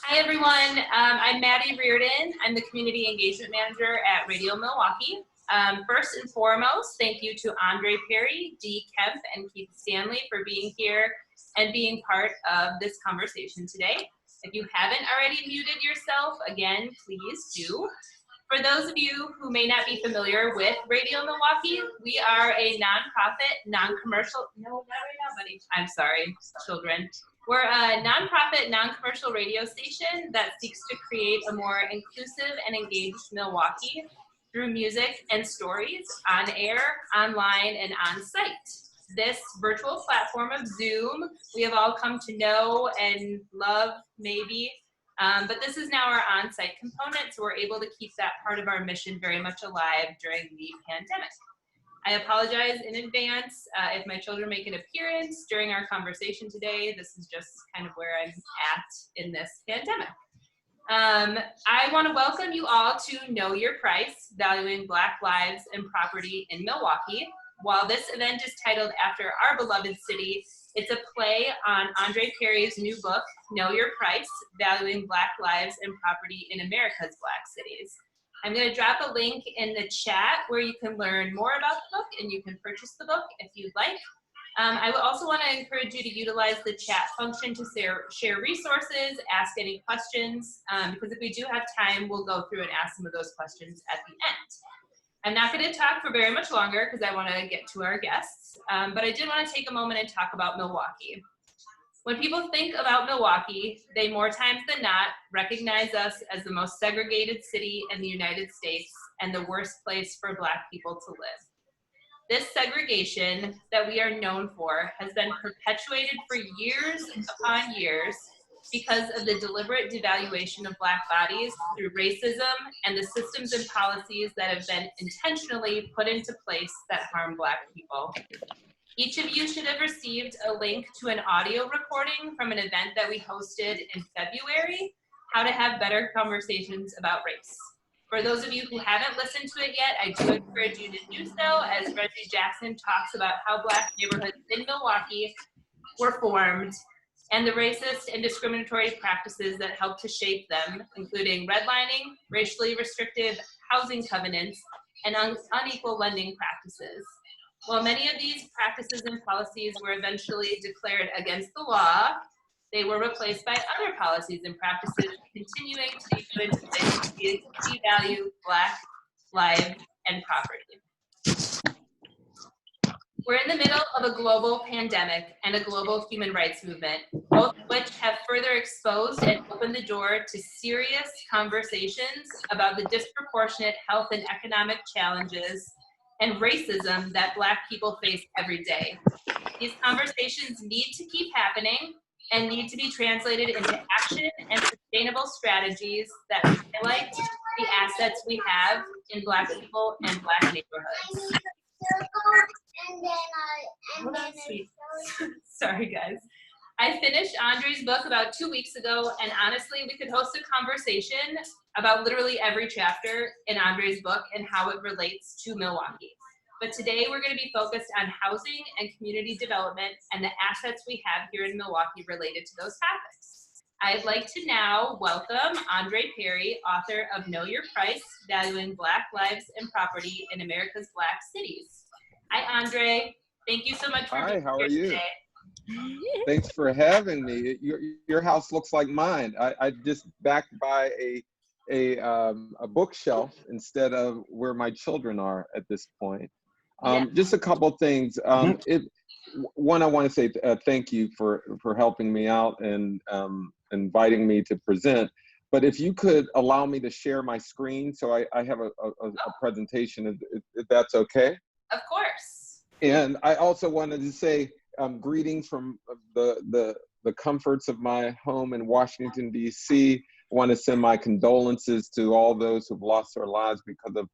Hi, everyone. I'm Maddie Reardon. I'm the Community Engagement Manager at Radio Milwaukee. First and foremost, thank you to Andre Perry, Dee Kemp, and Keith Stanley for being here and being part of this conversation today. If you haven't already muted yourself, again, please do. For those of you who may not be familiar with Radio Milwaukee, we are a nonprofit, non-commercial, no, not right now, buddy. I'm sorry, children. We're a nonprofit, non-commercial radio station that seeks to create a more inclusive and engaged Milwaukee through music and stories on air, online, and on site. This virtual platform of Zoom, we have all come to know and love, maybe, but this is now our on-site component, so we're able to keep that part of our mission very much alive during the pandemic. I apologize in advance if my children make an appearance during our conversation today. This is just kind of where I'm at in this pandemic. I want to welcome you all to Know Your Price, Valuing Black Lives and Property in Milwaukee. While this event is titled after our beloved city, it's a play on Andre Perry's new book, Know Your Price, Valuing Black Lives and Property in America's Black Cities. I'm going to drop a link in the chat where you can learn more about the book and you can purchase the book if you'd like. I would also want to encourage you to utilize the chat function to share resources, ask any questions, because if we do have time, we'll go through and ask some of those questions at the end. I'm not going to talk for very much longer because I want to get to our guests, but I did want to take a moment and talk about Milwaukee. When people think about Milwaukee, they more times than not recognize us as the most segregated city in the United States and the worst place for Black people to live. This segregation that we are known for has been perpetuated for years upon years because of the deliberate devaluation of Black bodies through racism and the systems and policies that have been intentionally put into place that harm Black people. Each of you should have received a link to an audio recording from an event that we hosted in February, How to Have Better Conversations About Race. For those of you who haven't listened to it yet, I do encourage you to do so, as Reggie Jackson talks about how Black neighborhoods in Milwaukee were formed and the racist and discriminatory practices that helped to shape them, including redlining, racially restrictive housing covenants, and unequal lending practices. While many of these practices and policies were eventually declared against the law, they were replaced by other policies and practices continuing to be put into place to devalue Black lives and property. We're in the middle of a global pandemic and a global human rights movement, both of which have further exposed and opened the door to serious conversations about the disproportionate health and economic challenges and racism that Black people face every day. These conversations need to keep happening and need to be translated into action and sustainable strategies that highlight the assets we have in Black people and Black neighborhoods. Sorry, guys. I finished Andre's book about 2 weeks ago, and honestly, we could host a conversation about literally every chapter in Andre's book and how it relates to Milwaukee. But today we're going to be focused on housing and community development and the assets we have here in Milwaukee related to those topics. I'd like to now welcome Andre Perry, author of Know Your Price, Valuing Black Lives and Property in America's Black Cities. Hi, Andre. Thank you so much for being here today. Hi, how are you? Thanks for having me. Your house looks like mine. I just backed by a bookshelf instead of where my children are at this point. Just a couple of things. One, I want to say thank you for helping me out and inviting me to present. But if you could allow me to share my screen so I have a presentation, if that's okay. Of course. And I also wanted to say greetings from the comforts of my home in Washington, D.C. I want to send my condolences to all those who've lost their lives because of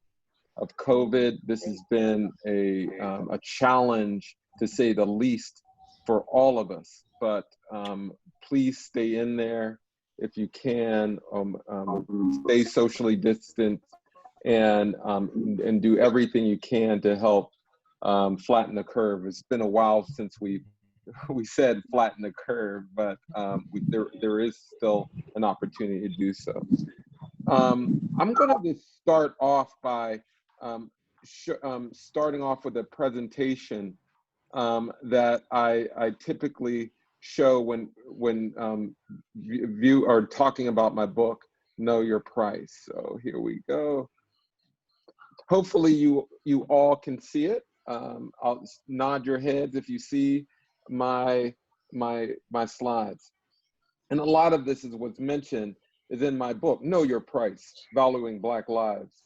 COVID. This has been a challenge, to say the least, for all of us. But please stay in there if you can. Stay socially distant and do everything you can to help flatten the curve. It's been a while since we've we said flatten the curve, but there is still an opportunity to do so. I'm going to just start off by starting off with a presentation that I typically show when view or talking about my book, Know Your Price. So here we go. Hopefully you all can see it. I'll nod your heads if you see my slides. And a lot of this is what's mentioned is in my book, Know Your Price, Valuing Black Lives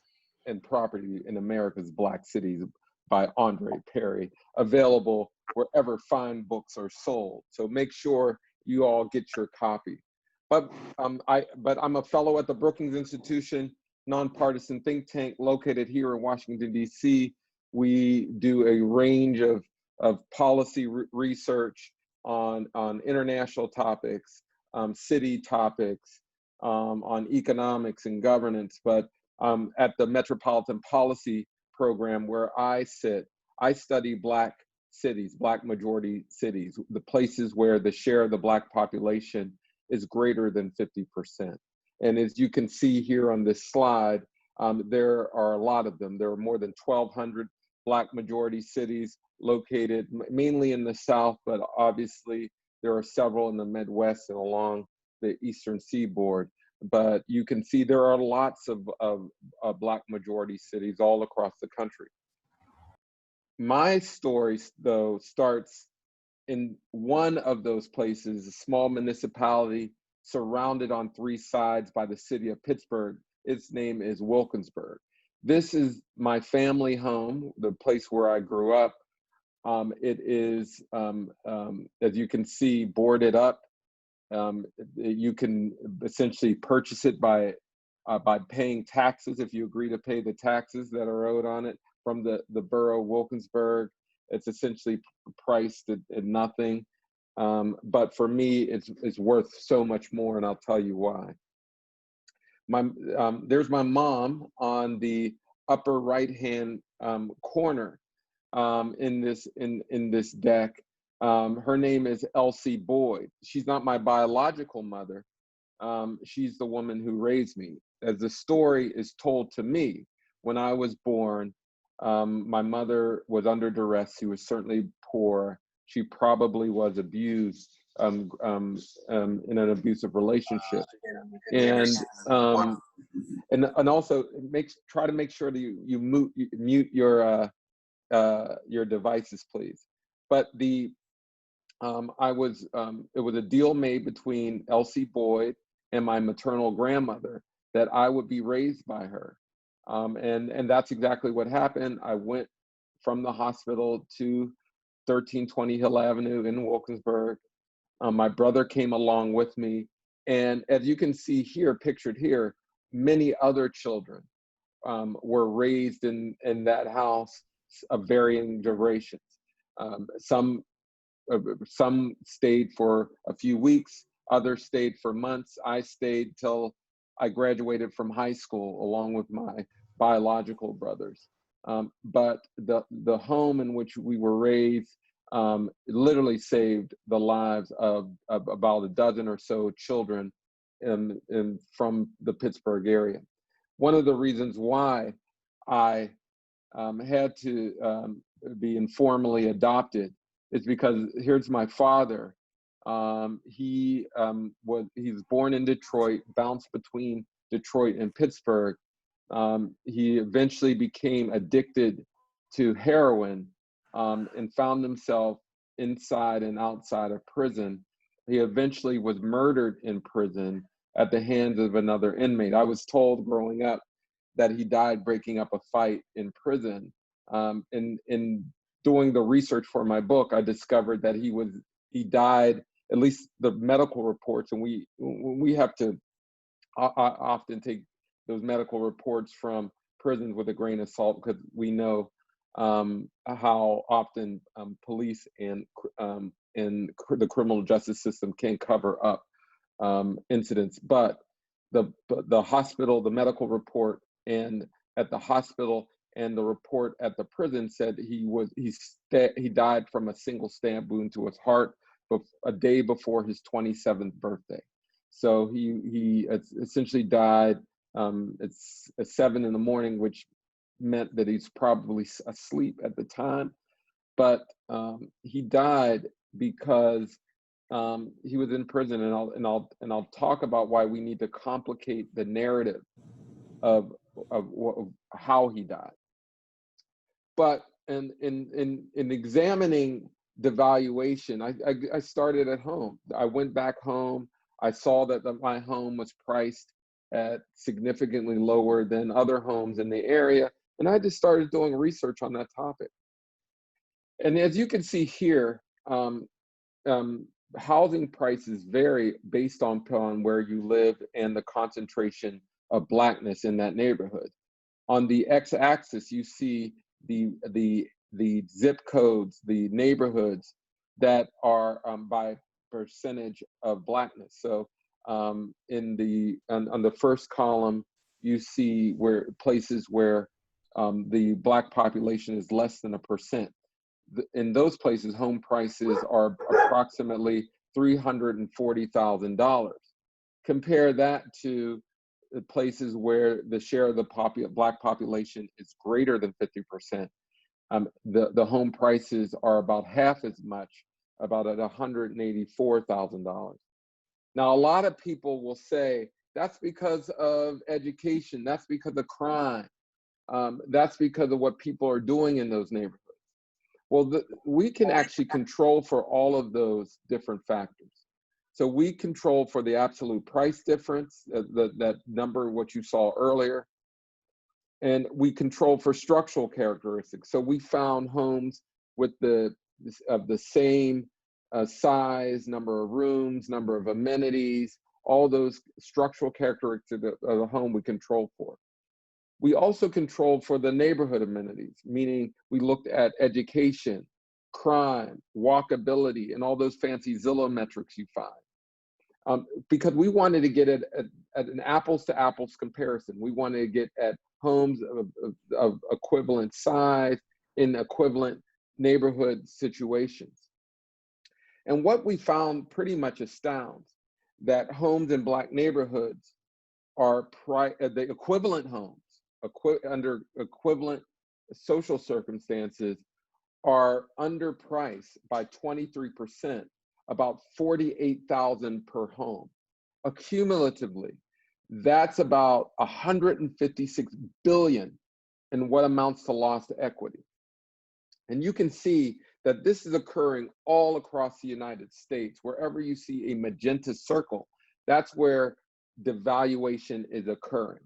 and Property in America's Black Cities by Andre Perry, available wherever fine books are sold. So make sure you all get your copy. But I'm a fellow at the Brookings Institution, nonpartisan think tank located here in Washington, D.C. We do a range of policy research on international topics, city topics, on economics and governance. But at the Metropolitan Policy Program where I sit, I study Black cities, Black majority cities, the places where the share of the Black population is greater than 50%. And as you can see here on this slide, there are a lot of them. There are more than 1,200 Black majority cities located mainly in the South, but obviously there are several in the Midwest and along the Eastern Seaboard. But you can see there are lots of Black majority cities all across the country. My story, though, starts in one of those places, a small municipality surrounded on three sides by the city of Pittsburgh. Its name is Wilkinsburg. This is my family home, the place where I grew up. It is, as you can see, boarded up. You can essentially purchase it by paying taxes if you agree to pay the taxes that are owed on it from the borough of Wilkinsburg. It's essentially priced at nothing. But for me, it's worth so much more, and I'll tell you why. There's my mom on the upper right-hand corner in this deck. Her name is Elsie Boyd. She's not my biological mother. She's the woman who raised me. As the story is told to me, when I was born, my mother was under duress. She was certainly poor. She probably was abused in an abusive relationship, and also try to make sure that you mute your devices, please. But it was a deal made between Elsie Boyd and my maternal grandmother that I would be raised by her. And that's exactly what happened. I went from the hospital to 1320 Hill Avenue in Wilkinsburg. My brother came along with me. And as you can see here, pictured here, many other children were raised in that house of varying durations. Some stayed for a few weeks, others stayed for months. I stayed till I graduated from high school along with my biological brothers. But the home in which we were raised literally saved the lives of about a dozen or so children from the Pittsburgh area. One of the reasons why I had to be informally adopted is because here's my father. He was born in Detroit, bounced between Detroit and Pittsburgh. He eventually became addicted to heroin and found himself inside and outside of prison. He eventually was murdered in prison at the hands of another inmate. I was told growing up that he died breaking up a fight in prison. In doing the research for my book, I discovered that he died, at least the medical reports, and we have to often take those medical reports from prisons with a grain of salt, because we know how often police and the criminal justice system can cover up incidents. But the hospital, the medical report, and at the hospital and the report at the prison said he died from a single stab wound to his heart a day before his 27th birthday. So he essentially died. It's 7 in the morning, which meant that he's probably asleep at the time. But he died because he was in prison, and I'll talk about why we need to complicate the narrative of how he died. But in examining the valuation, I started at home. I went back home. I saw that my home was priced at significantly lower than other homes in the area, and I just started doing research on that topic. And as you can see here, housing prices vary based on where you live and the concentration of Blackness in that neighborhood. On the x-axis, you see the zip codes, the neighborhoods that are by percentage of Blackness. So on the first column, you see places where the Black population is less than 1%. In those places, home prices are approximately $340,000. Compare that to the places where the share of the Black population is greater than 50%. The home prices are about half as much, about at $184,000. Now, a lot of people will say that's because of education, that's because of crime, that's because of what people are doing in those neighborhoods. Well, we can actually control for all of those different factors. So we control for the absolute price difference, that number, what you saw earlier, and we control for structural characteristics. So we found homes with the same size, number of rooms, number of amenities, all those structural characteristics of the home we control for. We also controlled for the neighborhood amenities, meaning we looked at education, crime, walkability, and all those fancy Zillow metrics you find. Because we wanted to get at an apples to apples comparison. We wanted to get at homes of equivalent size in equivalent neighborhood situations. And what we found pretty much astounds, that homes in Black neighborhoods are the equivalent homes, under equivalent social circumstances, are underpriced by 23%, about $48,000 per home. Accumulatively, that's about $156 billion in what amounts to lost equity. And you can see that this is occurring all across the United States. Wherever you see a magenta circle, that's where devaluation is occurring.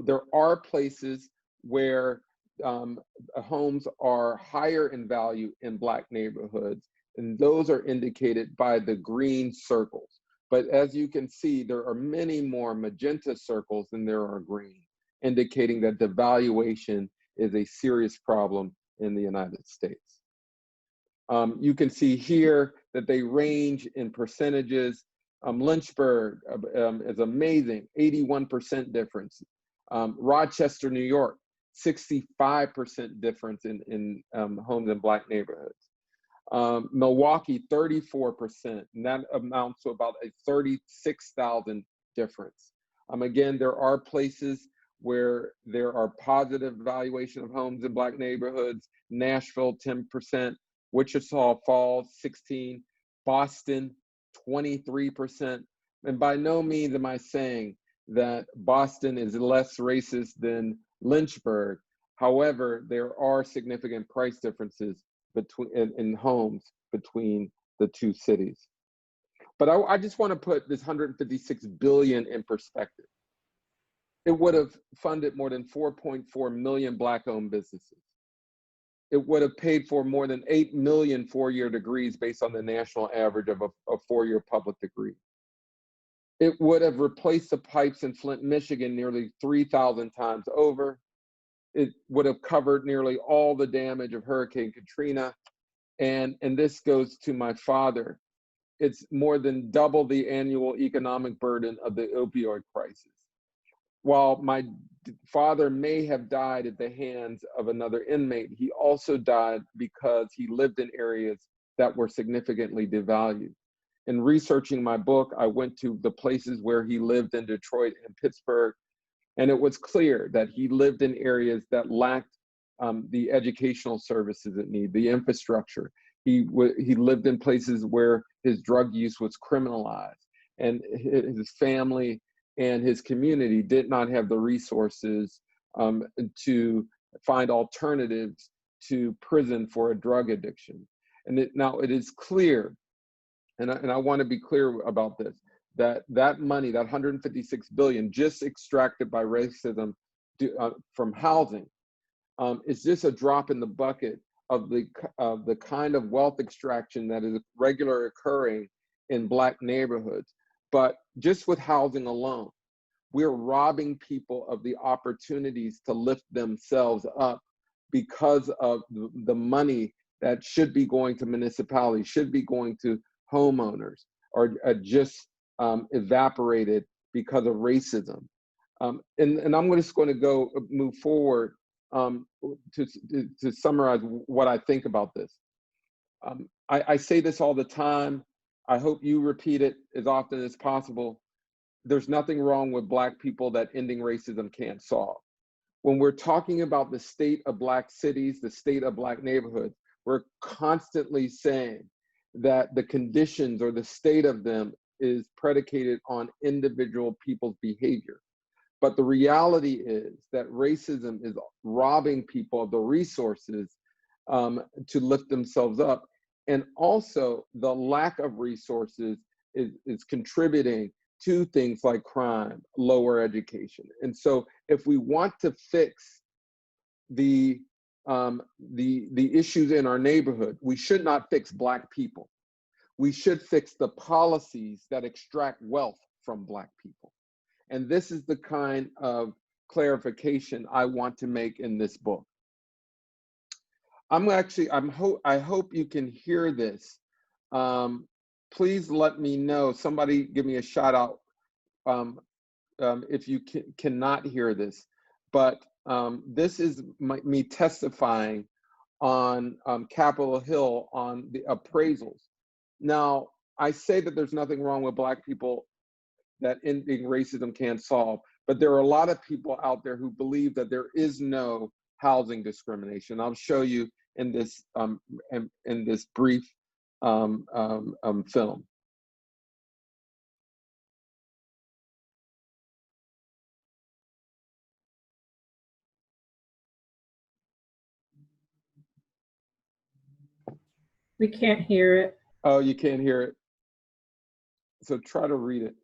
There are places where homes are higher in value in Black neighborhoods, and those are indicated by the green circles. But as you can see, there are many more magenta circles than there are green, indicating that devaluation is a serious problem in the United States. You can see here that they range in percentages. Lynchburg is amazing, 81% difference. Rochester, New York, 65% difference in homes in Black neighborhoods. Milwaukee, 34%, and that amounts to about a 36,000 difference. Again, there are places where there are positive valuation of homes in Black neighborhoods. Nashville, 10%, Wichita Falls, 16%, Boston, 23%. And by no means am I saying that Boston is less racist than Lynchburg. However, there are significant price differences in homes between the two cities. But I just want to put this $156 billion in perspective. It would have funded more than 4.4 million Black-owned businesses. It would have paid for more than 8 million four-year degrees based on the national average of a four-year public degree. It would have replaced the pipes in Flint, Michigan nearly 3,000 times over. It would have covered nearly all the damage of Hurricane Katrina. And this goes to my father. It's more than double the annual economic burden of the opioid crisis. while my father may have died at the hands of another inmate, he also died because he lived in areas that were significantly devalued. In researching my book, I went to the places where he lived in Detroit and Pittsburgh, and it was clear that he lived in areas that lacked the educational services it needed, the infrastructure. He lived in places where his drug use was criminalized, and his family and his community did not have the resources to find alternatives to prison for a drug addiction. And now it is clear, and I want to be clear about this, that money, that 156 billion just extracted by racism from housing, is just a drop in the bucket of the kind of wealth extraction that is regularly occurring in Black neighborhoods. But just with housing alone, we're robbing people of the opportunities to lift themselves up because of the money that should be going to municipalities, should be going to homeowners, or just evaporated because of racism. And I'm just going to move forward to summarize what I think about this. I say this all the time. I hope you repeat it as often as possible. There's nothing wrong with Black people that ending racism can't solve. When we're talking about the state of Black cities, the state of Black neighborhoods, we're constantly saying that the conditions or the state of them is predicated on individual people's behavior. But the reality is that racism is robbing people of the resources to lift themselves up. And also the lack of resources is contributing to things like crime, lower education. And so if we want to fix the issues in our neighborhood, we should not fix Black people. We should fix the policies that extract wealth from Black people. And this is the kind of clarification I want to make in this book. I hope you can hear this. Please let me know. Somebody give me a shout out if you cannot hear this. But this is me testifying on Capitol Hill on the appraisals. Now, I say that there's nothing wrong with Black people that ending racism can't solve, but there are a lot of people out there who believe that there is no housing discrimination. I'll show you in this brief film. We can't hear it. Oh, you can't hear it? So try to read it.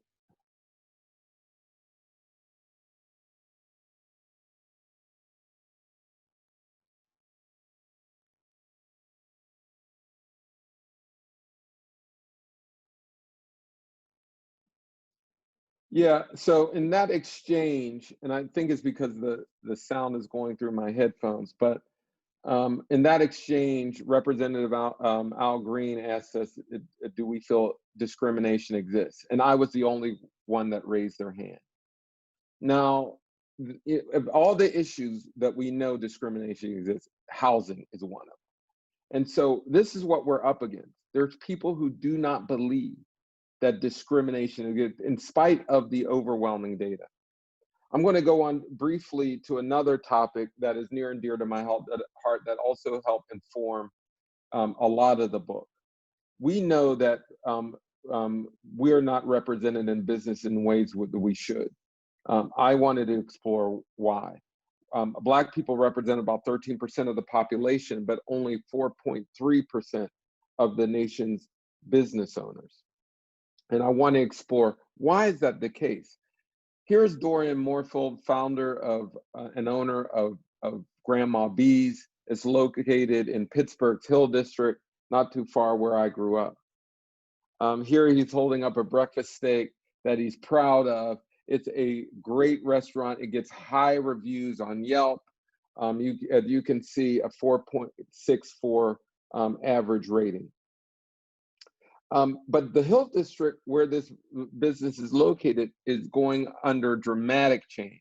Yeah, so in that exchange, and I think it's because the sound is going through my headphones, but in that exchange, Representative Al Green asked us, do we feel discrimination exists? And I was the only one that raised their hand. Now, of all the issues that we know discrimination exists, housing is one of them. And so this is what we're up against. There's people who do not believe that discrimination exists in spite of the overwhelming data. I'm going to go on briefly to another topic that is near and dear to my heart that also helped inform a lot of the book. We know that we're not represented in business in ways that we should. I wanted to explore why. Black people represent about 13% of the population, but only 4.3% of the nation's business owners. And I want to explore, why is that the case? Here's Dorian Moorfield, founder of and owner of Grandma B's. It's located in Pittsburgh's Hill District, not too far where I grew up. Here he's holding up a breakfast steak that he's proud of. It's a great restaurant. It gets high reviews on Yelp. You can see a 4.64 average rating. But the Hill District, where this business is located, is going under dramatic change.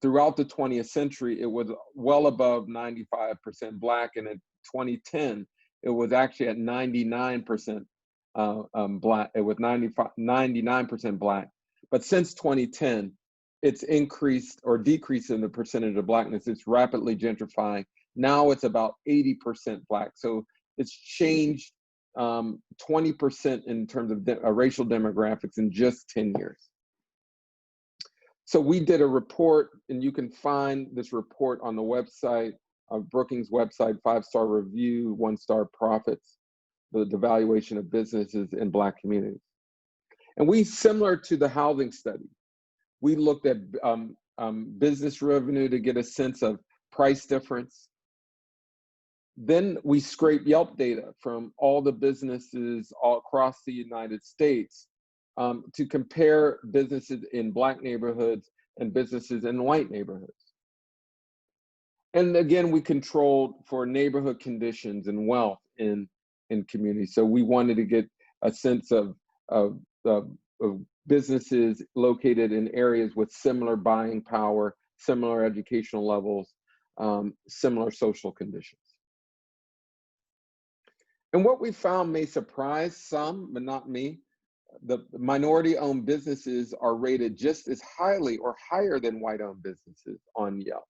Throughout the 20th century, it was well above 95% Black, and in 2010, it was actually at 99% Black. It was 99% Black. But since 2010, it's increased or decreased in the percentage of Blackness. It's rapidly gentrifying. Now it's about 80% Black. So it's changed 20% in terms of racial demographics in just 10 years. So we did a report, and you can find this report on the website of Brookings' website, 5-star review, 1-star profits, the devaluation of businesses in Black communities. And we, similar to the housing study, we looked at business revenue to get a sense of price difference. Then we scraped Yelp data from all the businesses all across the United States to compare businesses in Black neighborhoods and businesses in white neighborhoods. And again, we controlled for neighborhood conditions and wealth in communities. So we wanted to get a sense of businesses located in areas with similar buying power, similar educational levels, similar social conditions. And what we found may surprise some, but not me. The minority-owned businesses are rated just as highly or higher than white-owned businesses on Yelp.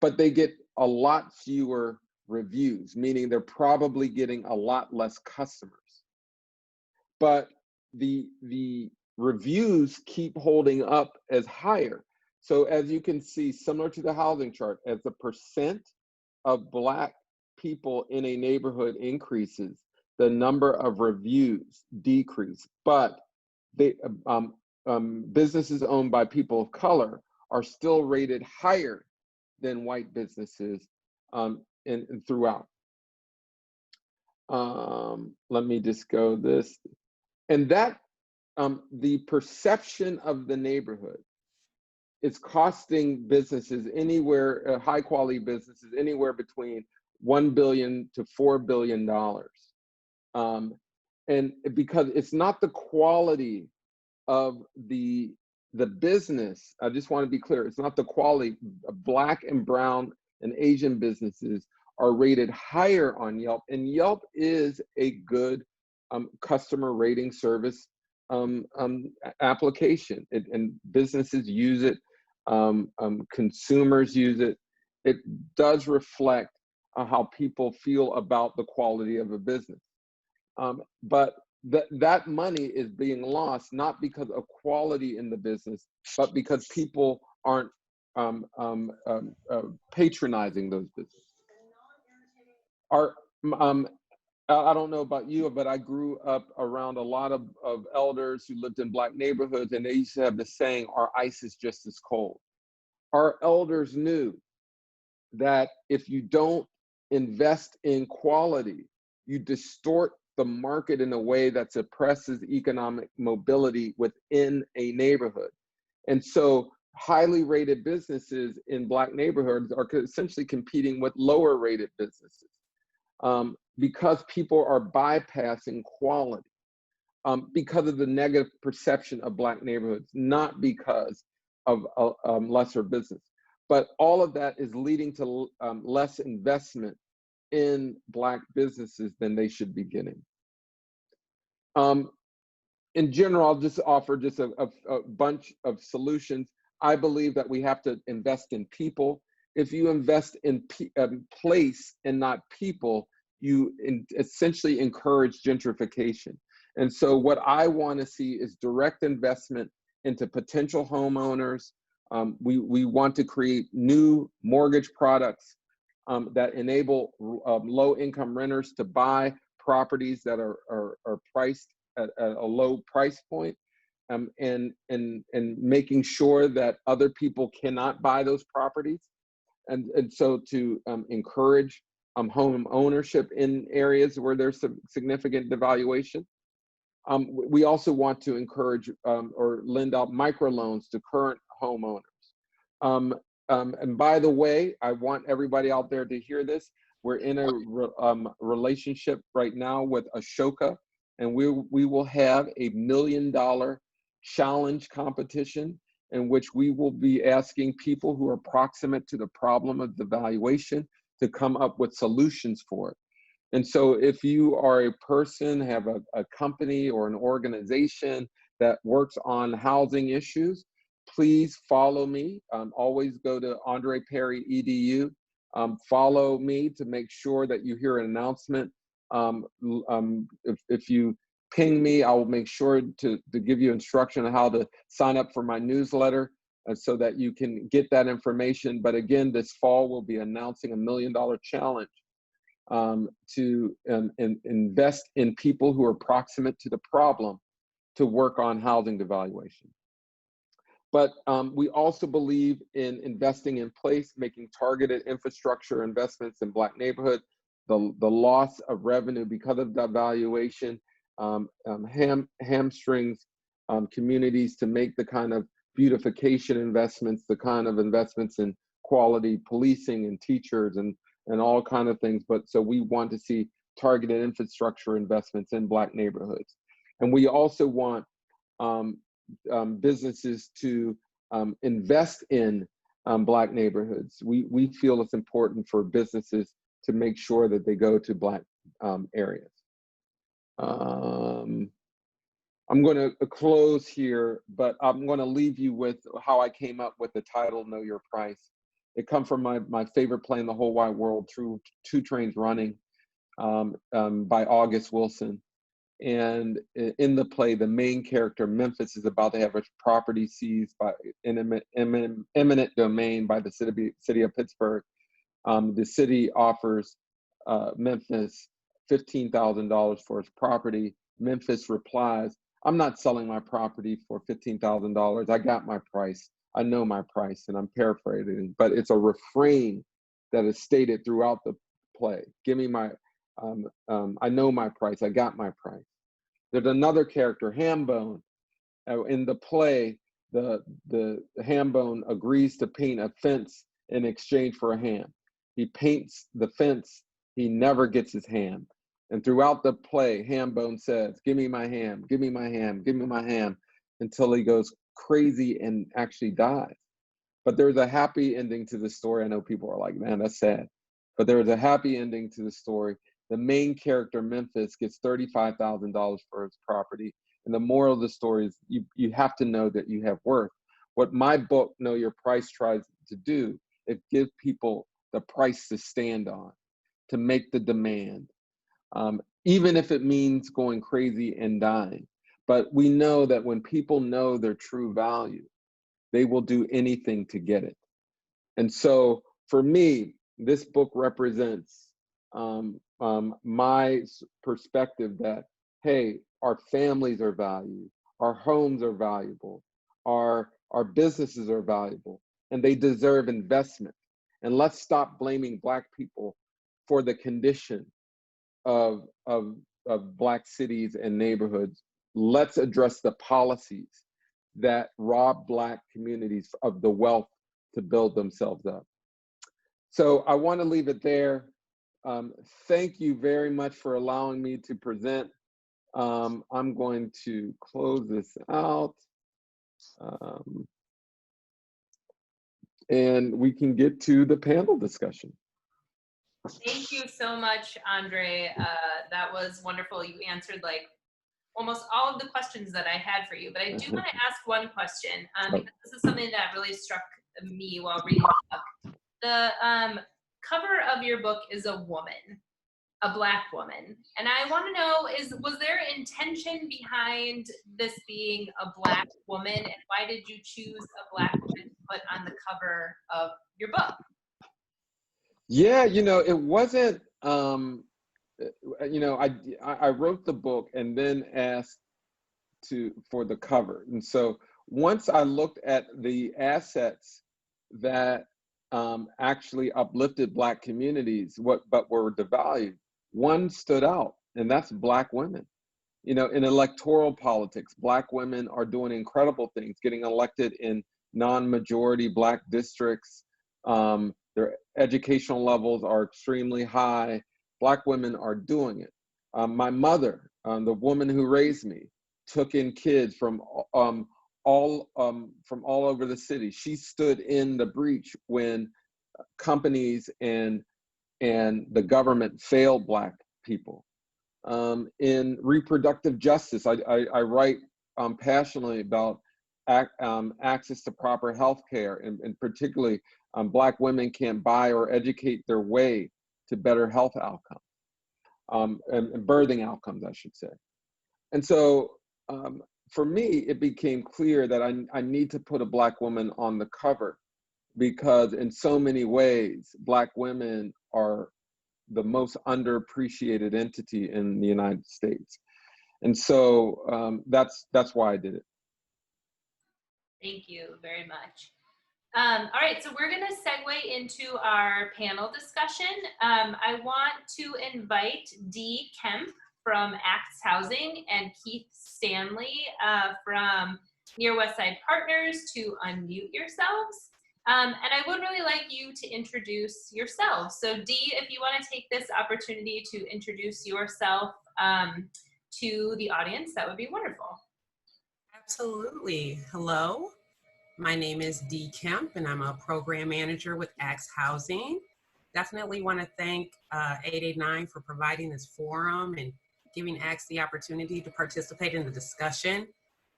But they get a lot fewer reviews, meaning they're probably getting a lot less customers. But the reviews keep holding up as higher. So as you can see, similar to the housing chart, as the percent of Black people in a neighborhood increases, the number of reviews decrease. But they, businesses owned by people of color are still rated higher than white businesses and throughout. Let me just go this. And that, the perception of the neighborhood is costing businesses anywhere, high quality businesses, anywhere between $1 billion to $4 billion. And because it's not the quality of the business, I just want to be clear, it's not the quality. Black and brown and Asian businesses are rated higher on Yelp, and Yelp is a good customer rating service application, and businesses use it, consumers use it. It does reflect how people feel about the quality of a business. But that money is being lost, not because of quality in the business, but because people aren't patronizing those businesses. I don't know about you, but I grew up around a lot of elders who lived in Black neighborhoods, and they used to have the saying, "Our ice is just as cold." Our elders knew that if you don't invest in quality, you distort the market in a way that suppresses economic mobility within a neighborhood. And so highly rated businesses in Black neighborhoods are essentially competing with lower rated businesses because people are bypassing quality because of the negative perception of Black neighborhoods, not because of lesser business. But all of that is leading to less investment in Black businesses than they should be getting. In general, I'll just offer just a bunch of solutions. I believe that we have to invest in people. If you invest in place and not people, you essentially encourage gentrification. And so what I want to see is direct investment into potential homeowners. We want to create new mortgage products that enable low-income renters to buy properties that are priced at a low price point, and making sure that other people cannot buy those properties, and so to encourage home ownership in areas where there's some significant devaluation. We also want to encourage or lend out microloans to current homeowners. And by the way, I want everybody out there to hear this. We're in a relationship right now with Ashoka, and we will have a $1 million challenge competition. in which we will be asking people who are proximate to the problem of the valuation to come up with solutions for it. And so if you are a person, have a company or an organization that works on housing issues, please follow me. Always go to Andre Perry EDU. Follow me to make sure that you hear an announcement. If you ping me, I will make sure to give you instruction on how to sign up for my newsletter so that you can get that information. But again, this fall we'll be announcing $1 million challenge to invest in people who are proximate to the problem to work on housing devaluation. But we also believe in investing in place, making targeted infrastructure investments in Black neighborhoods. The loss of revenue because of devaluation hamstrings communities to make the kind of beautification investments, the kind of investments in quality policing and teachers and all kind of things. But so we want to see targeted infrastructure investments in Black neighborhoods. And we also want businesses to invest in Black neighborhoods. We feel it's important for businesses to make sure that they go to Black areas. I'm going to close here, but I'm going to leave you with how I came up with the title, Know Your Price. It comes from my favorite play in the whole wide world, Two Trains Running, by August Wilson. And in the play, the main character, Memphis, is about to have a property seized by eminent domain by the city of Pittsburgh. The city offers Memphis $15,000 for his property. Memphis replies, "I'm not selling my property for $15,000. I got my price. I know my price," and I'm paraphrasing, but it's a refrain that is stated throughout the play. Give me my, I know my price. I got my price. There's another character, Hambone. In the play, the Hambone agrees to paint a fence in exchange for a ham. He paints the fence. He never gets his ham. And throughout the play, Hambone says, "Give me my ham, give me my ham, give me my ham," until he goes crazy and actually dies. But there's a happy ending to the story. I know people are like, man, that's sad. But there is a happy ending to the story. The main character, Memphis, gets $35,000 for his property. And the moral of the story is you have to know that you have worth. What my book, Know Your Price, tries to do is give people the price to stand on, to make the demand, even if it means going crazy and dying. But we know that when people know their true value, they will do anything to get it. And so for me, this book represents my perspective that, hey, our families are valued, our homes are valuable, our businesses are valuable, and they deserve investment. And let's stop blaming Black people for the condition of Black cities and neighborhoods. Let's address the policies that rob Black communities of the wealth to build themselves up. So I want to leave it there. Thank you very much for allowing me to present. I'm going to close this out. And we can get to the panel discussion. Thank you so much, Andre. That was wonderful. You answered like almost all of the questions that I had for you, but I do want to ask one question because this is something that really struck me while reading the book. The cover of your book is a woman, a Black woman. And I want to know, was there intention behind this being a Black woman, and why did you choose a Black woman to put on the cover of your book? Yeah, it wasn't, I wrote the book and then asked for the cover. And so once I looked at the assets that actually uplifted Black communities, but were devalued, one stood out, and that's Black women. In electoral politics, Black women are doing incredible things, getting elected in non-majority Black districts. Their educational levels are extremely high. Black women are doing it. My mother, the woman who raised me, took in kids from from all over the city. She stood in the breach when companies and the government failed Black people. In reproductive justice, I write passionately about access to proper health care, and particularly Black women can't buy or educate their way to better health outcomes, and birthing outcomes, I should say. And so for me, it became clear that I need to put a Black woman on the cover, because in so many ways, Black women are the most underappreciated entity in the United States. And so that's why I did it. Thank you very much. All right, so we're gonna segue into our panel discussion. I want to invite Dee Kemp from Axe Housing and Keith Stanley from Near West Side Partners to unmute yourselves. And I would really like you to introduce yourselves. So Dee, if you want to take this opportunity to introduce yourself to the audience, that would be wonderful. Absolutely. Hello, my name is Dee Kemp, and I'm a program manager with Axe Housing. Definitely want to thank 889 for providing this forum and giving Axe the opportunity to participate in the discussion.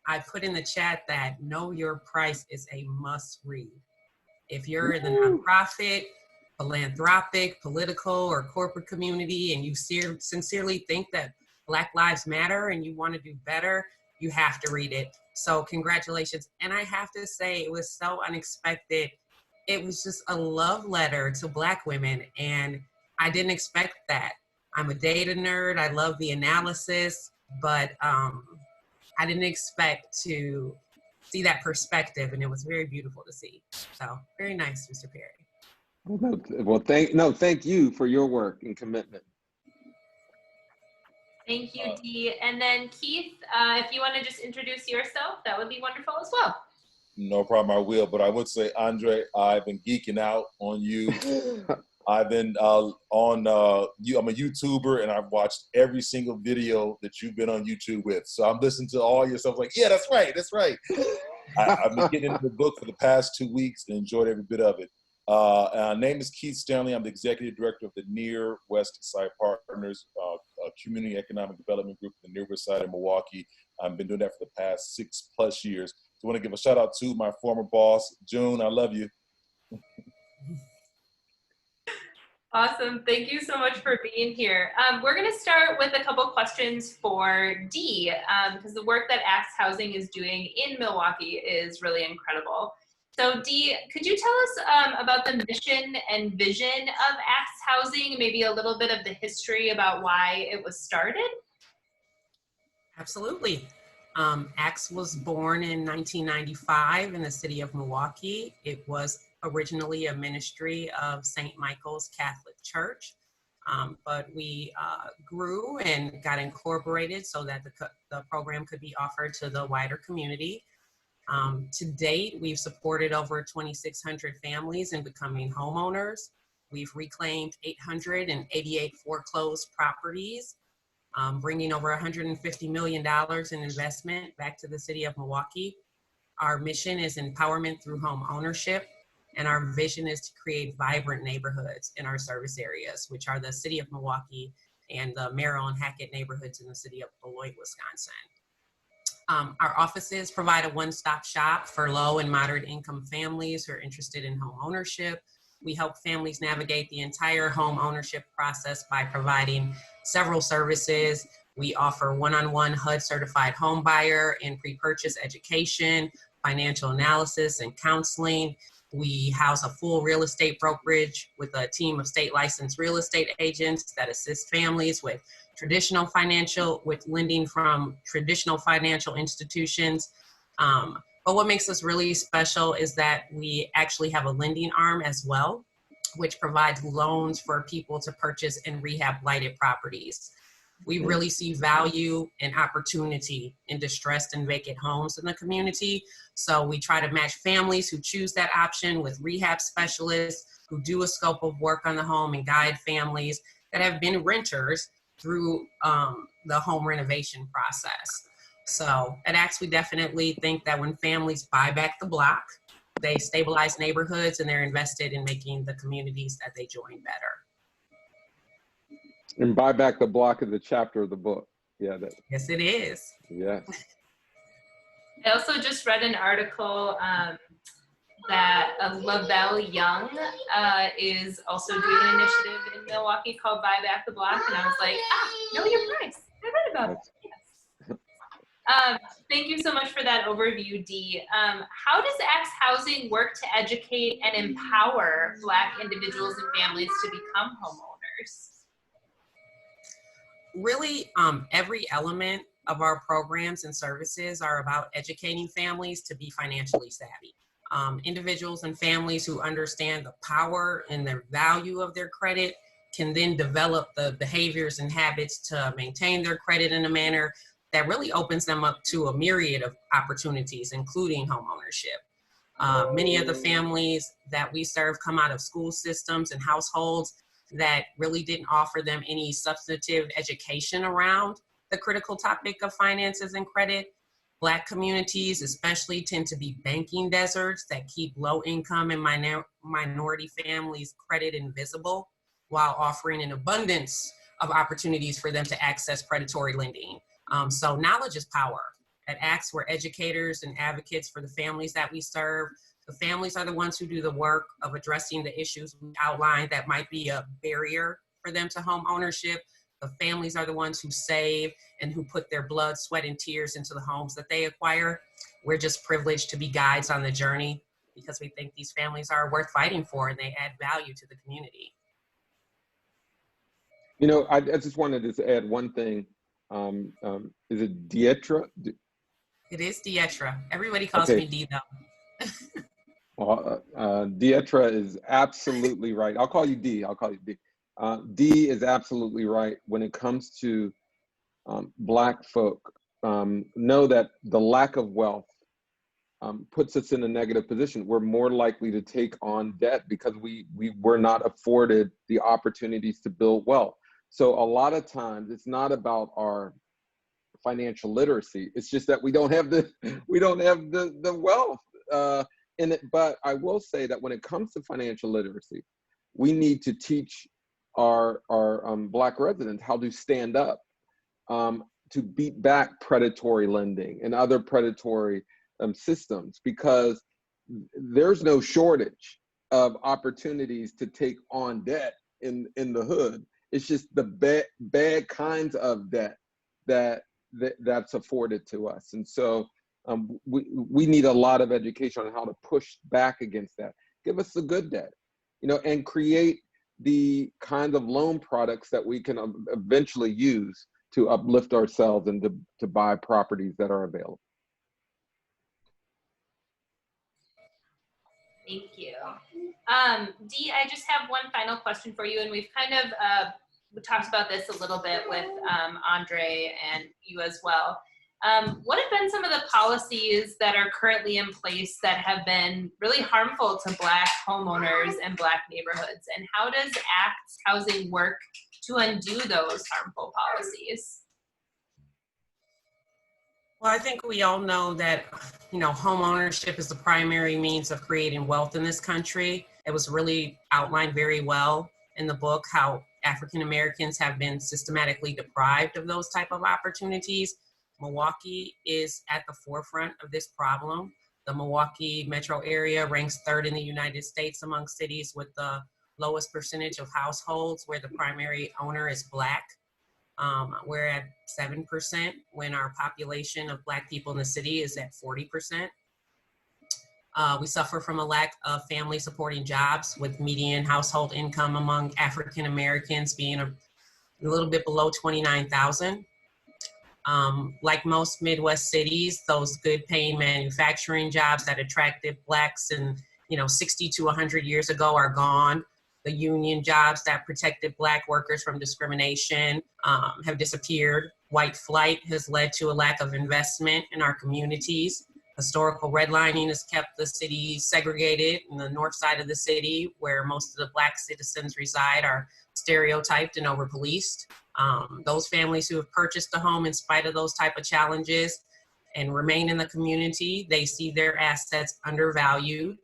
I put in the chat that Know Your Price is a must read. If you're in the nonprofit, philanthropic, political, or corporate community, and you sincerely think that Black Lives Matter and you want to do better, you have to read it. So congratulations. And I have to say, it was so unexpected. It was just a love letter to Black women, and I didn't expect that. I'm a data nerd. I love the analysis, but I didn't expect to see that perspective, and it was very beautiful to see. So very nice, Mr. Perry. Well, thank you for your work and commitment. Thank you, Dee. And then Keith, if you want to just introduce yourself, that would be wonderful as well. No problem, I will. But I would say, Andre, I've been geeking out on you. I've been I'm a YouTuber, and I've watched every single video that you've been on YouTube with. So I'm listening to all your stuff like, yeah, that's right, that's right. I've been getting into the book for the past 2 weeks and enjoyed every bit of it. My name is Keith Stanley. I'm the executive director of the Near West Side Partners, a community economic development group in the Near West Side of Milwaukee. I've been doing that for the past 6+ years. So I want to give a shout out to my former boss, June. I love you. Awesome. Thank you so much for being here. We're going to start with a couple questions for Dee, because the work that Axe Housing is doing in Milwaukee is really incredible. So Dee, could you tell us about the mission and vision of Axe Housing, maybe a little bit of the history about why it was started? Absolutely. Axe was born in 1995 in the city of Milwaukee. It was originally a ministry of St. Michael's Catholic Church, but we grew and got incorporated so that the program could be offered to the wider community. To date, we've supported over 2,600 families in becoming homeowners. We've reclaimed 888 foreclosed properties, bringing over $150 million in investment back to the city of Milwaukee. Our mission is empowerment through home ownership, and our vision is to create vibrant neighborhoods in our service areas, which are the city of Milwaukee and the Merrill and Hackett neighborhoods in the city of Beloit, Wisconsin. Our offices provide a one-stop shop for low and moderate income families who are interested in home ownership. We help families navigate the entire home ownership process by providing several services. We offer one-on-one HUD certified home buyer and pre-purchase education, financial analysis, and counseling. We house a full real estate brokerage with a team of state licensed real estate agents that assist families with lending from traditional financial institutions. But what makes us really special is that we actually have a lending arm as well, which provides loans for people to purchase and rehab blighted properties. We really see value and opportunity in distressed and vacant homes in the community. So we try to match families who choose that option with rehab specialists who do a scope of work on the home and guide families that have been renters through the home renovation process. So at ACTS, we definitely think that when families buy back the block, they stabilize neighborhoods and they're invested in making the communities that they join better. And buy back the block is the chapter of the book. Yeah. Yes, it is. Yes. I also just read an article that Lavelle Young is also doing an initiative in Milwaukee called Buy Back the Block, and I was like, know your price. I read about it. Yes. Thank you so much for that overview, Dee. How does ACTS Housing work to educate and empower Black individuals and families to become homeowners? Really, every element of our programs and services are about educating families to be financially savvy. Individuals and families who understand the power and the value of their credit can then develop the behaviors and habits to maintain their credit in a manner that really opens them up to a myriad of opportunities, including homeownership. Many of the families that we serve come out of school systems and households that really didn't offer them any substantive education around the critical topic of finances and credit. Black communities especially tend to be banking deserts that keep low income and minority families credit invisible while offering an abundance of opportunities for them to access predatory lending. So knowledge is power. At ACTS, we're educators and advocates for the families that we serve. The families are the ones who do the work of addressing the issues we outlined that might be a barrier for them to home ownership. The families are the ones who save and who put their blood, sweat, and tears into the homes that they acquire. We're just privileged to be guides on the journey because we think these families are worth fighting for and they add value to the community. You know, I just wanted to add one thing. Is it Deatra? It is Deatra. Everybody calls Okay. me Dee though. Deatra is absolutely right. I'll call you D. I'll call you D. D is absolutely right when it comes to Black folk. Know that the lack of wealth puts us in a negative position. We're more likely to take on debt because we were not afforded the opportunities to build wealth. So a lot of times it's not about our financial literacy. It's just that we don't have the wealth in it. But I will say that when it comes to financial literacy, we need to teach our Black residents how to stand up to beat back predatory lending and other predatory systems, because there's no shortage of opportunities to take on debt in the hood. It's just the bad kinds of debt that's afforded to us. And so we need a lot of education on how to push back against that. Give us the good debt, you know, and create the kind of loan products that we can eventually use to uplift ourselves and to buy properties that are available. Thank you. Dee, I just have one final question for you, and we've kind of we talked about this a little bit with Andre and you as well. What have been some of the policies that are currently in place that have been really harmful to Black homeowners and Black neighborhoods? And how does ACTS Housing work to undo those harmful policies? Well, I think we all know that, you know, home ownership is the primary means of creating wealth in this country. It was really outlined very well in the book how African Americans have been systematically deprived of those type of opportunities. Milwaukee is at the forefront of this problem. The Milwaukee metro area ranks third in the United States among cities with the lowest percentage of households where the primary owner is Black. We're at 7% when our population of Black people in the city is at 40%. We suffer from a lack of family supporting jobs, with median household income among African Americans being a little bit below $29,000. Like most Midwest cities, those good paying manufacturing jobs that attracted Blacks in 60 to 100 years ago are gone. The union jobs that protected Black workers from discrimination have disappeared. White flight has led to a lack of investment in our communities. Historical redlining has kept the city segregated, and the north side of the city, where most of the Black citizens reside, are stereotyped and over-policed. Those families who have purchased a home in spite of those type of challenges and remain in the community. They see their assets undervalued,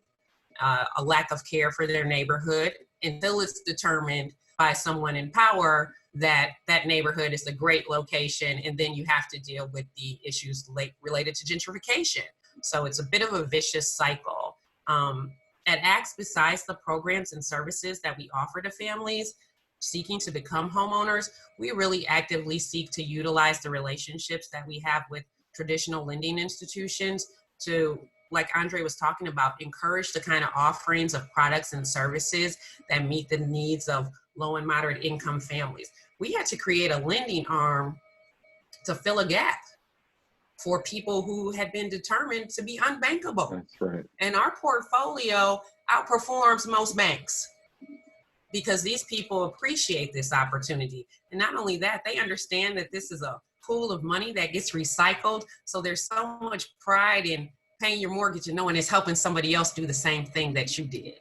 a lack of care for their neighborhood, until it's determined by someone in power that that neighborhood is a great location, and then you have to deal with the issues related to gentrification. So it's a bit of a vicious cycle. At ACTS, besides the programs and services that we offer to families seeking to become homeowners, we really actively seek to utilize the relationships that we have with traditional lending institutions to, like Andre was talking about, encourage the kind of offerings of products and services that meet the needs of low and moderate income families. We had to create a lending arm to fill a gap for people who had been determined to be unbankable. That's right. And our portfolio outperforms most banks because these people appreciate this opportunity. And not only that, they understand that this is a pool of money that gets recycled. So there's so much pride in paying your mortgage and knowing it's helping somebody else do the same thing that you did.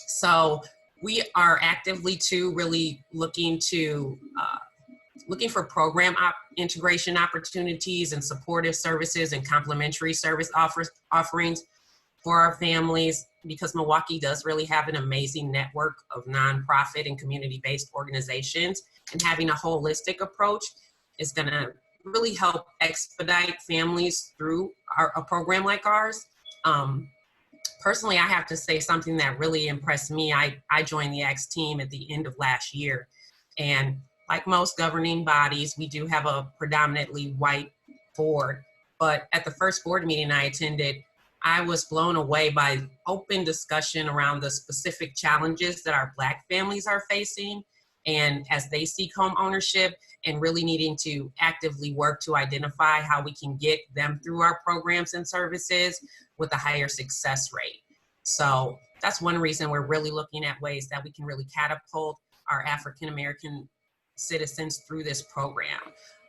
So we are actively too really looking for program integration opportunities and supportive services and complementary service offerings for our families, because Milwaukee does really have an amazing network of nonprofit and community-based organizations, and having a holistic approach is going to really help expedite families through a program like ours. Personally, I have to say something that really impressed me. I joined the ACTS team at the end of last year, and like most governing bodies, we do have a predominantly white board. But at the first board meeting I attended, I was blown away by open discussion around the specific challenges that our Black families are facing, and as they seek home ownership, and really needing to actively work to identify how we can get them through our programs and services with a higher success rate. So that's one reason we're really looking at ways that we can really catapult our African American citizens through this program.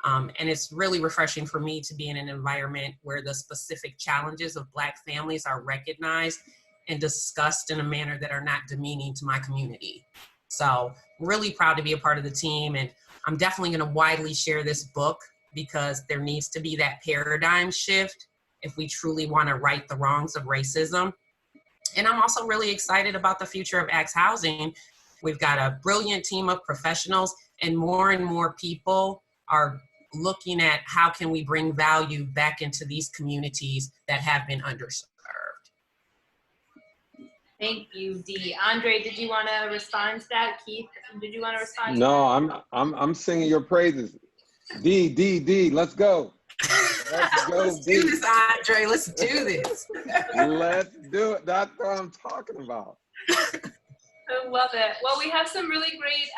And it's really refreshing for me to be in an environment where the specific challenges of Black families are recognized and discussed in a manner that are not demeaning to my community. So I'm really proud to be a part of the team, and I'm definitely going to widely share this book because there needs to be that paradigm shift if we truly want to right the wrongs of racism. And I'm also really excited about the future of ACTS Housing. We've got a brilliant team of professionals, and more people are looking at how can we bring value back into these communities that have been underserved. Thank you, Dee. Andre, did you want to respond to that? Keith, did you want to respond? No, I'm singing your praises. D, let's go. Let's go, Let's do this, Andre. Let's do this. Let's do it. That's what I'm talking about. I love it. Well, we have some really great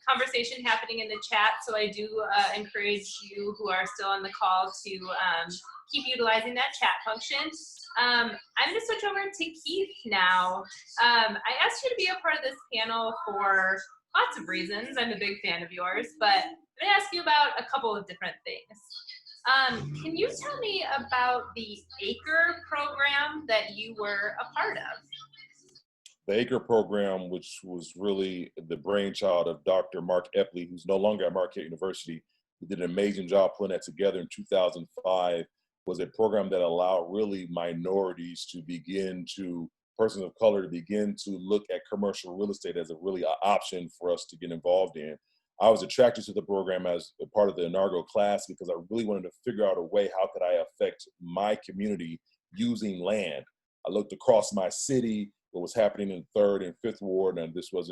conversation happening in the chat, so I do encourage you who are still on the call to keep utilizing that chat function. I'm going to switch over to Keith now. I asked you to be a part of this panel for lots of reasons. I'm a big fan of yours, but I'm going to ask you about a couple of different things. Can you tell me about the ACRE program that you were a part of? The ACRE program, which was really the brainchild of Dr. Mark Epley, who's no longer at Marquette University, who did an amazing job putting that together in 2005, was a program that allowed really minorities to begin to, persons of color to begin to look at commercial real estate as a really option for us to get involved in. I was attracted to the program as a part of the inaugural class because I really wanted to figure out a way, how could I affect my community using land? I looked across my city, what was happening in 3rd and 5th Ward, and this was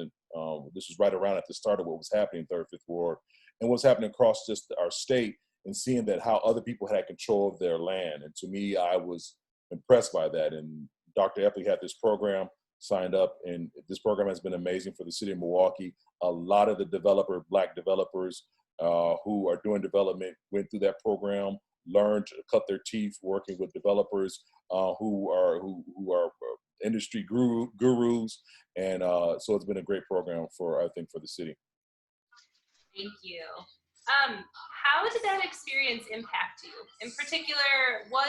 right around at the start of what was happening in 3rd, 5th Ward, and what's happening across just our state, and seeing that how other people had control of their land. And to me, I was impressed by that. And Dr. Epley had this program, signed up, and this program has been amazing for the city of Milwaukee. A lot of the Black developers who are doing development went through that program, learned to cut their teeth working with developers who are industry gurus, and so it's been a great program I think for the city. Thank you. How did that experience impact you? In particular, what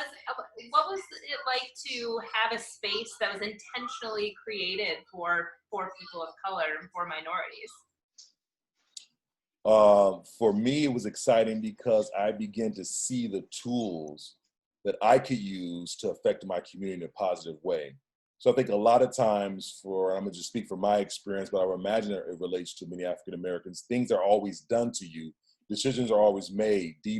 was it like to have a space that was intentionally created for people of color and for minorities? For me, it was exciting because I began to see the tools that I could use to affect my community in a positive way. So I think a lot of times I'm gonna just speak from my experience, but I would imagine that it relates to many African Americans. Things are always done to you. Decisions are always made. Dee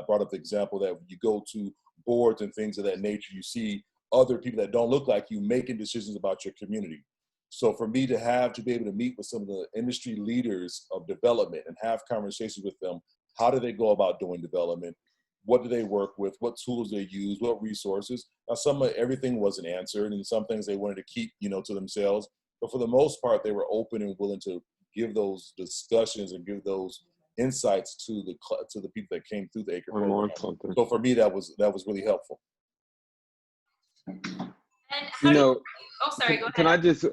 brought up the example that when you go to boards and things of that nature, you see other people that don't look like you making decisions about your community. So for me to be able to meet with some of the industry leaders of development and have conversations with them, how do they go about doing development? What do they work with? What tools they use? What resources? Now, everything wasn't answered, and some things they wanted to keep, to themselves. But for the most part, they were open and willing to give those discussions and give those insights to the people that came through the ACRE program. So for me, that was really helpful. And how sorry, go ahead. Can I just,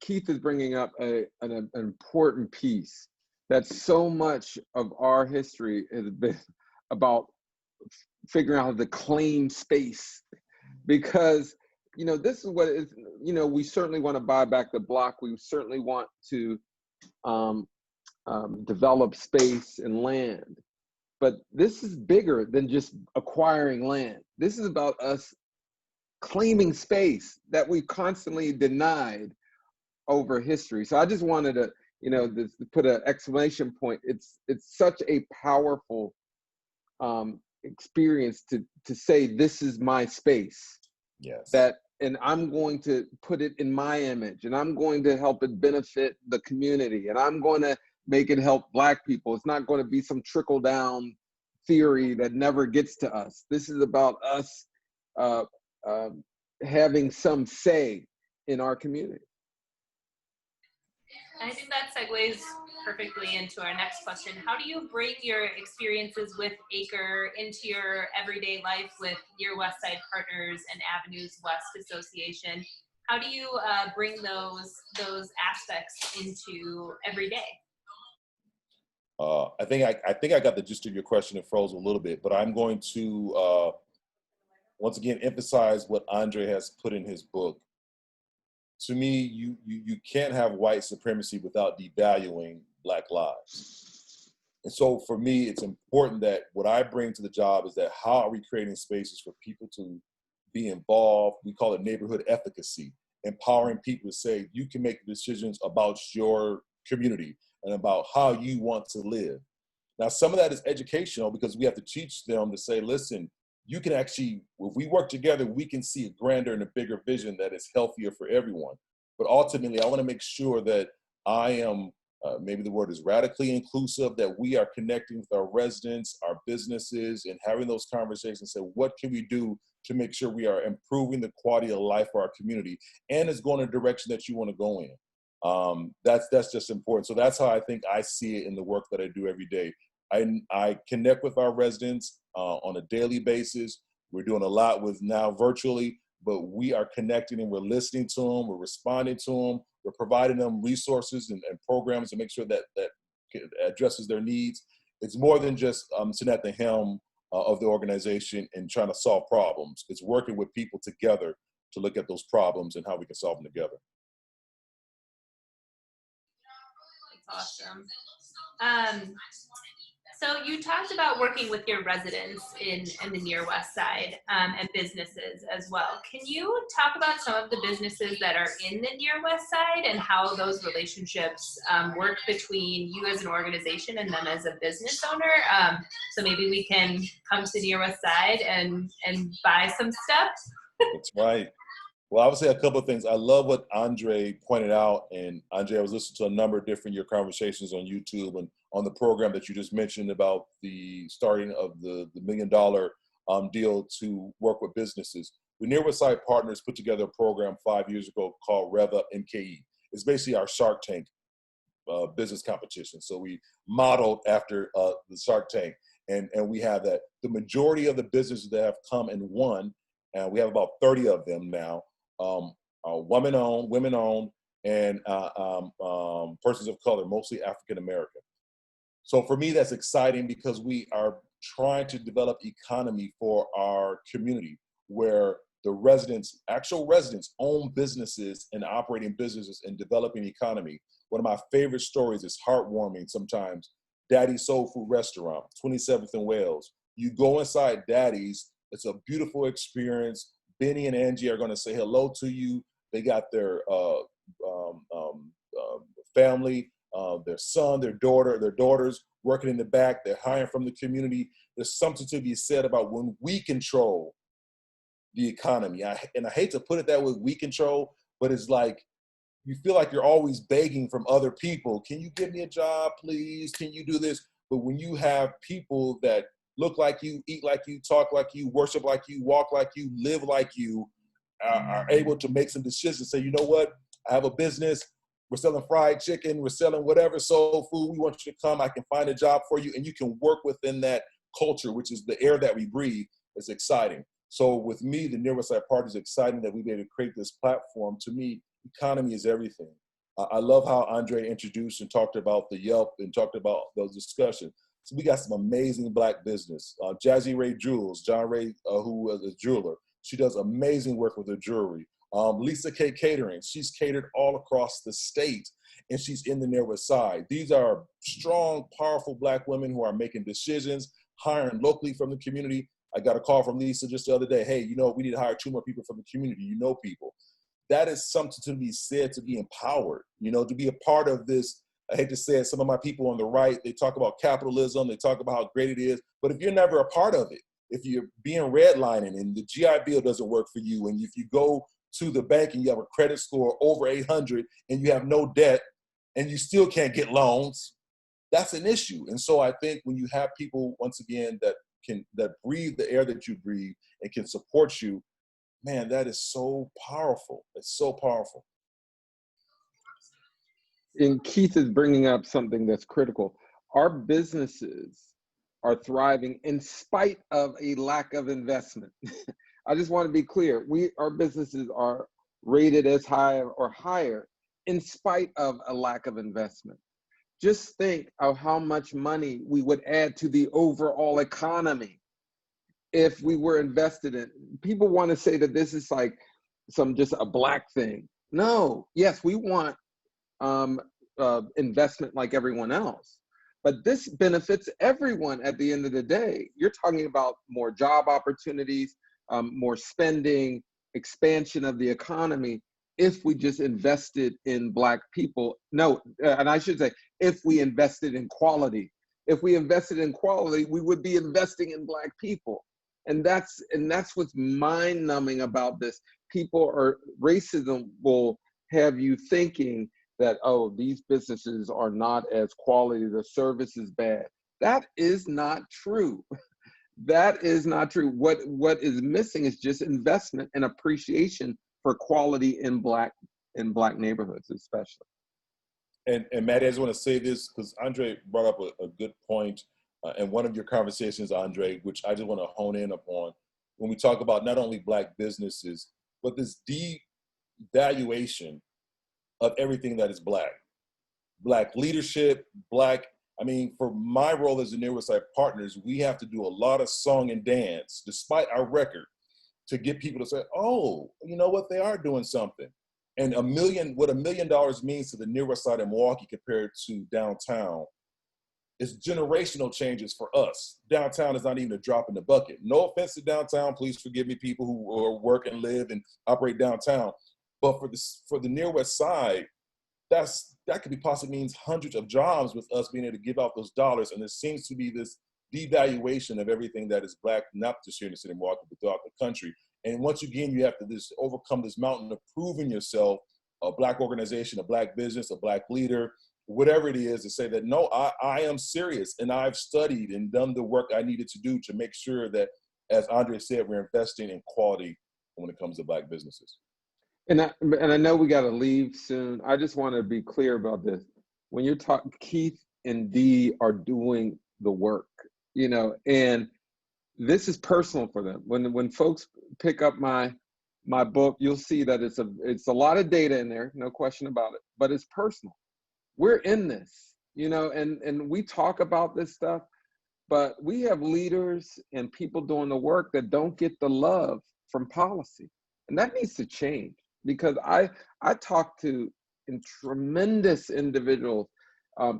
Keith is bringing up an important piece that so much of our history has been about figuring out how to claim space, because this is what is, we certainly want to buy back the block. We certainly want to develop space and land, but this is bigger than just acquiring land. This is about us claiming space that we constantly denied over history. So I just wanted to, to put an exclamation point. It's such a powerful experience to say, this is my space. Yes. And I'm going to put it in my image, and I'm going to help it benefit the community, and I'm going to make it help Black people. It's not going to be some trickle down theory that never gets to us. This is about us having some say in our community. I think that segues perfectly into our next question. How do you bring your experiences with ACRE into your everyday life with your West Side Partners and Avenues West Association? How do you bring those aspects into every day? I think I got the gist of your question. It froze a little bit, but I'm going to once again emphasize what Andre has put in his book. To me, you can't have white supremacy without devaluing Black lives. And so for me, it's important that what I bring to the job is that how are we creating spaces for people to be involved? We call it neighborhood efficacy, empowering people to say, you can make decisions about your community and about how you want to live. Now, some of that is educational because we have to teach them to say, listen, you can actually, if we work together, we can see a grander and a bigger vision that is healthier for everyone. But ultimately, I want to make sure that I am, maybe the word is radically inclusive, that we are connecting with our residents, our businesses, and having those conversations. Say, what can we do to make sure we are improving the quality of life for our community, and it's going in a direction that you want to go in. That's just important. So that's how I think I see it in the work that I do every day. I connect with our residents on a daily basis. We're doing a lot with now virtually, but we are connecting and we're listening to them, we're responding to them, we're providing them resources and programs to make sure that addresses their needs. It's more than just sitting at the helm of the organization and trying to solve problems. It's working with people together to look at those problems and how we can solve them together. That's awesome. So you talked about working with your residents in the near West Side and businesses as well. Can you talk about some of the businesses that are in the near West Side and how those relationships work between you as an organization and them as a business owner? So maybe we can come to near West Side and buy some stuff. That's right. Well, I would say a couple of things. I love what Andre pointed out. And Andre, I was listening to a number of different your conversations on YouTube and on the program that you just mentioned about the starting of the $1 million deal to work with businesses. The Near West Side Partners put together a program 5 years ago called Rev Up NKE. It's basically our Shark Tank business competition. So we modeled after the Shark Tank. And we have that. The majority of the businesses that have come and won, and we have about 30 of them now, women-owned, and persons of color, mostly African-American. So for me, that's exciting because we are trying to develop economy for our community where the residents, actual residents, own businesses and operating businesses and developing the economy. One of my favorite stories is heartwarming sometimes. Daddy's Soul Food Restaurant, 27th and Wales. You go inside Daddy's, it's a beautiful experience. Benny and Angie are going to say hello to you. They got their family, their son, their daughters working in the back. They're hiring from the community. There's something to be said about when we control the economy. And I hate to put it that way, we control, but it's like, you feel like you're always begging from other people. Can you give me a job, please? Can you do this? But when you have people that look like you, eat like you, talk like you, worship like you, walk like you, live like you, are able to make some decisions, say, you know what? I have a business. We're selling fried chicken. We're selling whatever soul food. We want you to come. I can find a job for you. And you can work within that culture, which is the air that we breathe. It's exciting. So with me, the Near West Side Party is exciting that we've been able to create this platform. To me, economy is everything. I love how Andre introduced and talked about the Yelp and talked about those discussions. So we got some amazing Black business. Jazzy Ray Jewels, John Ray, who was a jeweler. She does amazing work with her jewelry. Lisa K Catering, she's catered all across the state, and she's in the Near West Side. These are strong, powerful Black women who are making decisions, hiring locally from the community. I got a call from Lisa just the other day. Hey, you know, we need to hire 2 more people from the community. You know people. That is something to be said, to be empowered, you know, to be a part of this. I hate to say it, some of my people on the right, they talk about capitalism, they talk about how great it is, but if you're never a part of it, if you're being redlining and the GI Bill doesn't work for you, and if you go to the bank and you have a credit score over 800 and you have no debt and you still can't get loans, that's an issue. And so I think when you have people, once again, that breathe the air that you breathe and can support you, man, that is so powerful. It's so powerful. And Keith is bringing up something that's critical. Our businesses are thriving in spite of a lack of investment. I just want to be clear. Our businesses are rated as high or higher in spite of a lack of investment. Just think of how much money we would add to the overall economy if we were invested in. People want to say that this is like just a Black thing. No, yes, we want investment like everyone else, but this benefits everyone at the end of the day. You're talking about more job opportunities, more spending, expansion of the economy, if we just invested in Black people. No, and I should say, if we invested in quality. If we invested in quality, we would be investing in Black people. And that's what's mind-numbing about this. Racism will have you thinking that, oh, these businesses are not as quality, the service is bad. That is not true. That is not true. What is missing is just investment and appreciation for quality in Black neighborhoods, especially. And Maddie, I just want to say this because Andre brought up a good point in one of your conversations, Andre, which I just want to hone in upon when we talk about not only Black businesses, but this devaluation of everything that is Black. Black leadership, for my role as the Near West Side Partners, we have to do a lot of song and dance, despite our record, to get people to say, oh, you know what, they are doing something. And what $1 million means to the Near West Side of Milwaukee compared to downtown is generational changes for us. Downtown is not even a drop in the bucket. No offense to downtown, please forgive me, people who work and live and operate downtown. But for the Near West Side, that could be possibly means hundreds of jobs with us being able to give out those dollars. And there seems to be this devaluation of everything that is Black, not just here in the city of Milwaukee, but throughout the country. And once again, you have to overcome this mountain of proving yourself, a Black organization, a Black business, a Black leader, whatever it is, to say that, no, I am serious and I've studied and done the work I needed to do to make sure that, as Andre said, we're investing in quality when it comes to Black businesses. And I know we got to leave soon. I just want to be clear about this. When you're talking, Keith and Dee are doing the work, and this is personal for them. When folks pick up my book, you'll see that it's a lot of data in there, no question about it, but it's personal. We're in this, and we talk about this stuff, but we have leaders and people doing the work that don't get the love from policy. And that needs to change, because I talk to tremendous individuals,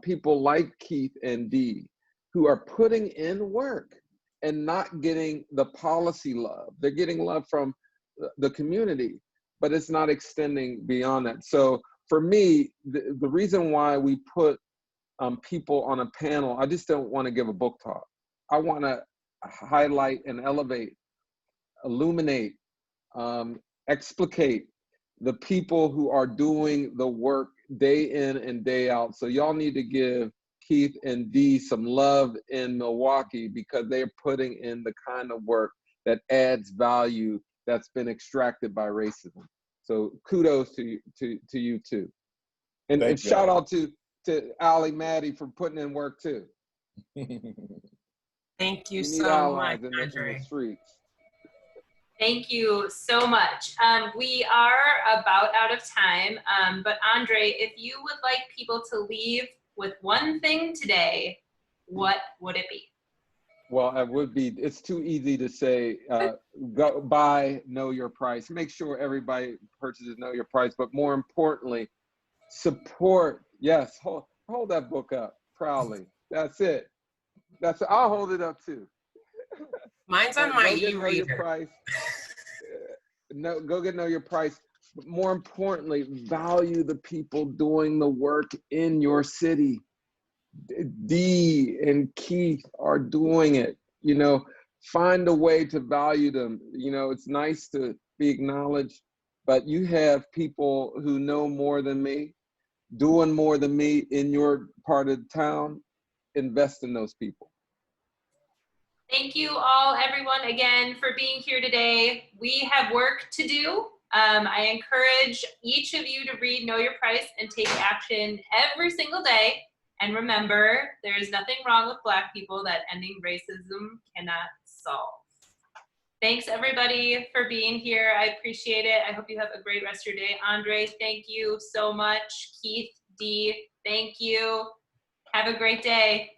people like Keith and Dee, who are putting in work and not getting the policy love. They're getting love from the community, but it's not extending beyond that. So for me, the reason why we put people on a panel, I just don't want to give a book talk. I want to highlight and elevate, illuminate, explicate the people who are doing the work day in and day out. So y'all need to give Keith and Dee some love in Milwaukee, because they're putting in the kind of work that adds value that's been extracted by racism. So kudos to you too. And shout out to Allie Maddie for putting in work too. Thank you We need so allies much, in Andre. the streets. Thank you so much. We are about out of time, but Andre, if you would like people to leave with one thing today, what would it be? Well, it would be, it's too easy to say, go buy, know your price. Make sure everybody purchases Know Your Price, but more importantly, support. Yes, hold that book up proudly. That's it. I'll hold it up too. Mine's on my Go get Know Your e-reader. Price. Go get Know Your Price. But more importantly, value the people doing the work in your city. Dee and Keith are doing it. You know, find a way to value them. You know, it's nice to be acknowledged, but you have people who know more than me, doing more than me in your part of town. Invest in those people. Thank you all, everyone, again, for being here today. We have work to do. I encourage each of you to read Know Your Price and take action every single day. And remember, there is nothing wrong with Black people that ending racism cannot solve. Thanks, everybody, for being here. I appreciate it. I hope you have a great rest of your day. Andre, thank you so much. Keith, Dee, thank you. Have a great day.